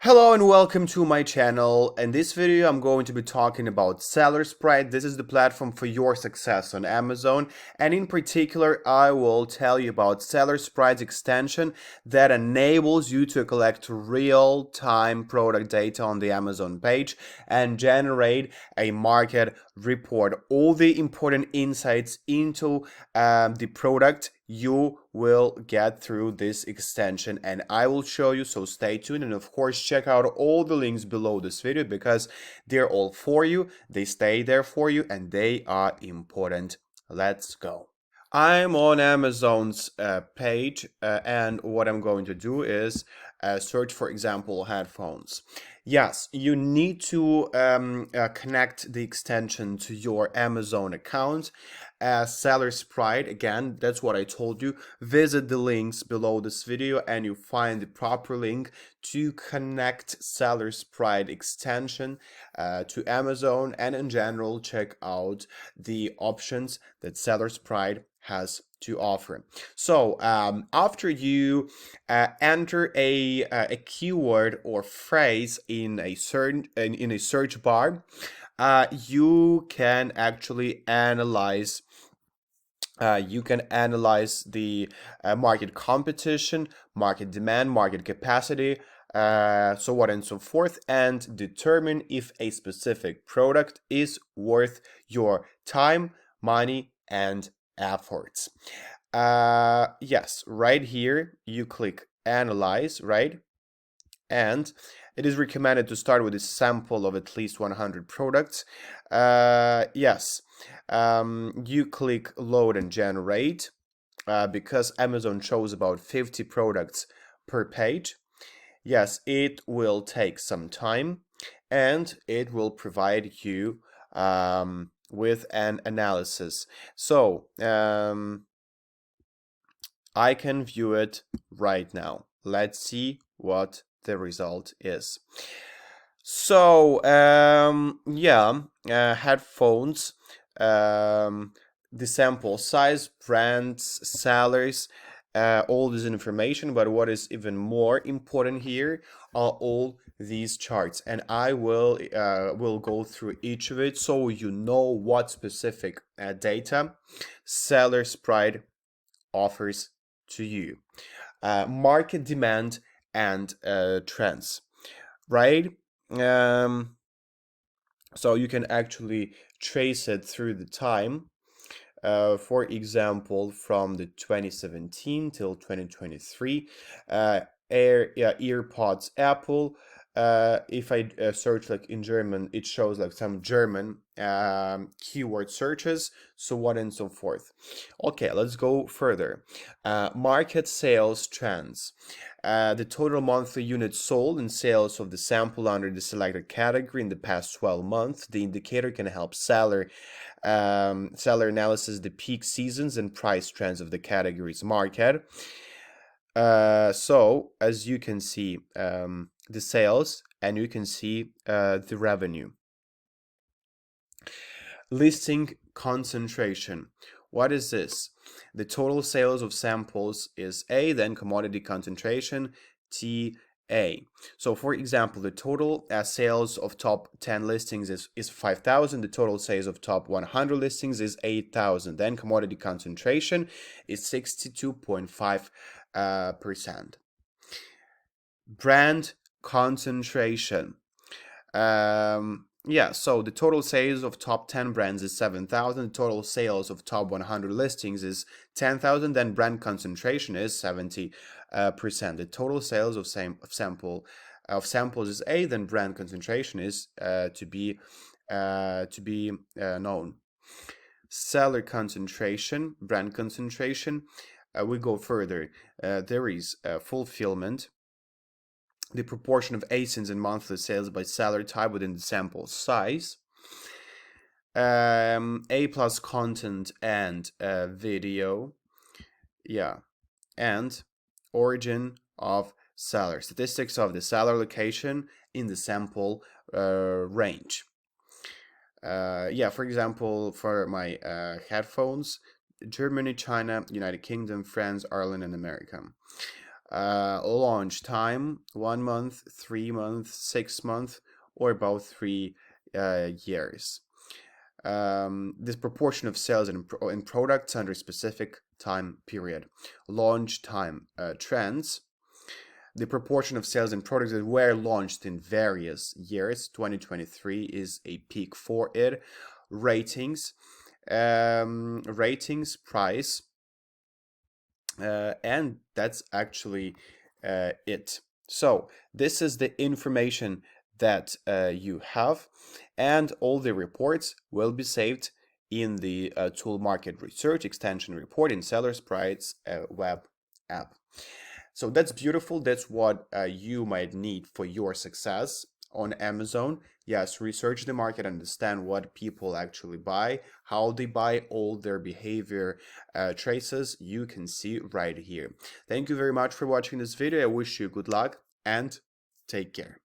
Hello and welcome to my channel. In this video I'm going to be talking about SellerSprite. This is the platform for your success on Amazon, and in particular I will tell you about SellerSprite's extension that enables you to collect real-time product data on the Amazon page and generate a market report. All the important insights into the product you will get through this extension, and I will show you, so stay tuned. And of course check out all the links below this video because they're all for you, they stay there for you, and they are important. Let's go. I'm on Amazon's page, and what I'm going to do is search, for example, headphones. Yes, you need to connect the extension to your Amazon account. SellerSprite, again, that's what I told you. Visit the links below this video and you find the proper link to connect SellerSprite extension to Amazon, and in general check out the options that SellerSprite has to offer. So after you enter a keyword or phrase in a search bar, you can actually analyze the market competition, market demand, market capacity, so on and so forth, and determine if a specific product is worth your time, money, and efforts. Yes, right here you click analyze, right? And it is recommended to start with a sample of at least 100 products. Yes, you click load and generate because Amazon shows about 50 products per page. Yes, it will take some time and it will provide you with an analysis. So I can view it right now. Let's see what the result is. So yeah, headphones, the sample size, brands, sellers, all this information. But what is even more important here are all these charts, and I will go through each of it so you know what specific data SellerSprite offers to you. Market demand and trends, right? So you can actually trace it through the time. For example, from the 2017 till 2023, earpods Apple. If I search like in German, it shows like some German keyword searches, so on and so forth. Okay, let's go further. Market sales trends. The total monthly units sold and sales of the sample under the selected category in the past 12 months. The indicator can help seller analysis the peak seasons and price trends of the category's market. So as you can see, the sales, and you can see the revenue. Listing concentration. What is this? The total sales of samples is A, then commodity concentration, TA. So for example, the total sales of top 10 listings is 5,000. The total sales of top 100 listings is 8,000. Then commodity concentration is 62.5%. Brand concentration. Yeah, so the total sales of top 10 brands is 7,000. The total sales of top 100 listings is 10,000. Then brand concentration is 70%. The total sales of samples is A. Then brand concentration is to be known. Seller concentration, brand concentration. We go further. There is fulfillment. The proportion of ASINs in monthly sales by seller type within the sample size. A plus content and video. Yeah. And origin of seller. Statistics of the seller location in the sample range. Yeah, for example, for my headphones, Germany, China, United Kingdom, France, Ireland, and America. launch time, 1 month, 3 months, 6 months, or about 3 years. This proportion of sales in products under specific time period. Launch time trends. The proportion of sales in products that were launched in various years. 2023 is a peak for it. Ratings, price, and that's actually it. So this is the information that you have, and all the reports will be saved in the tool market research extension report in SellerSprite's web app. So that's beautiful. That's what you might need for your success on Amazon. Yes, research the market, understand what people actually buy, how they buy, all their behavior traces you can see right here. Thank you very much for watching this video. I wish you good luck and take care.